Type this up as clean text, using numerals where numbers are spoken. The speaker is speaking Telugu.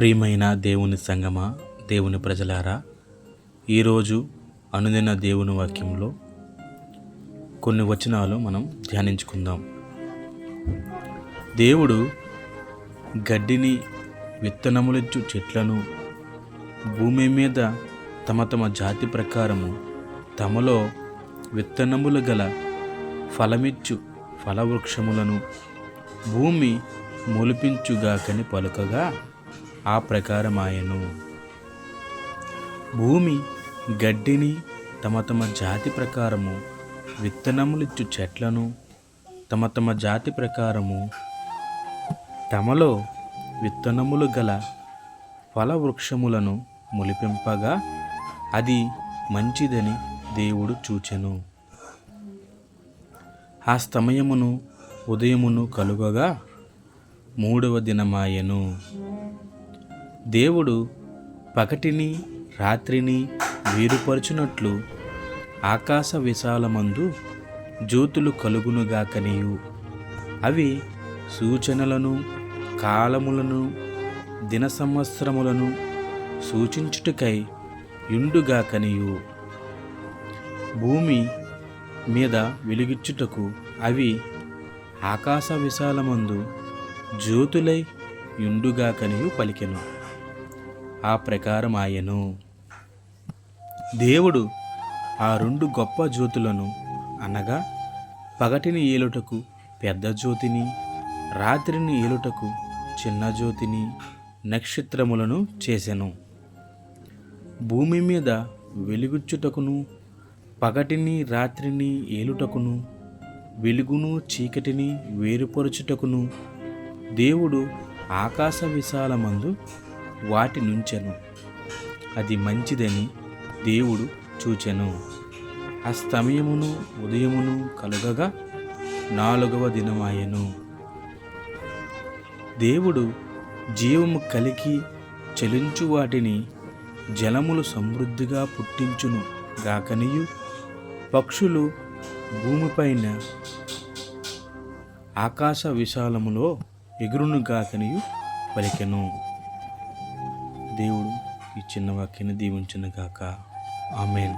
ప్రియమైన దేవుని సంగమా, దేవుని ప్రజలారా, ఈరోజు అనుదిన దేవుని వాక్యంలో కొన్ని వచనాలు మనం ధ్యానించుకుందాం. దేవుడు గడ్డిని, విత్తనములిచ్చు చెట్లను, భూమి మీద తమ తమ జాతి ప్రకారము తమలో విత్తనములు గల ఫలమిచ్చు ఫలవృక్షములను భూమి మొలిపించుగాకని పలుకగా ఆ ప్రకారమాయెను. భూమి గడ్డిని, తమ తమ జాతి ప్రకారము విత్తనములిచ్చు చెట్లను, తమ తమ జాతి ప్రకారము తమలో విత్తనములు గల ఫలవృక్షములను మొలిపింపగా అది మంచిదని దేవుడు చూచెను. ఆ సమయమును ఉదయమును కలుగగా మూడవ దినమాయెను. దేవుడు పగటిని రాత్రిని వేరుపరచునట్లు ఆకాశ విశాలమందు జ్యోతులు కలుగునుగాకనియు, అవి సూచనలను, కాలములను, దిన సంవత్సరములను సూచించుటకై యుండుగాకనియు, భూమి మీద వెలుగిచ్చుటకు అవి ఆకాశ విశాలమందు జ్యోతులై యుండుగాకనియు పలికెను. ఆ ప్రకారం ఆయను. దేవుడు ఆ రెండు గొప్ప జ్యోతులను, అనగా పగటిని ఏలుటకు పెద్ద జ్యోతిని, రాత్రిని ఏలుటకు చిన్న జ్యోతిని, నక్షత్రములను చేసెను. భూమి మీద వెలుగుచ్చుటకును, పగటిని రాత్రిని ఏలుటకును, వెలుగును చీకటిని వేరుపరచుటకును దేవుడు ఆకాశ విశాలమందు వాటి నుంచెను. అది మంచిదని దేవుడు చూచెను. అస్తమయమును ఉదయమును కలుగగా నాలుగవ దినమాయెను. దేవుడు జీవము కలిగి చలించు వాటిని జలములు సమృద్ధిగా పుట్టించును గాకనియు, పక్షులు భూమిపైన ఆకాశ విశాలములో ఎగురును గాకనియు పలికెను. దేవుడు ఈ చిన్న వాక్యాన్ని దీవించును గాక. ఆమేన్.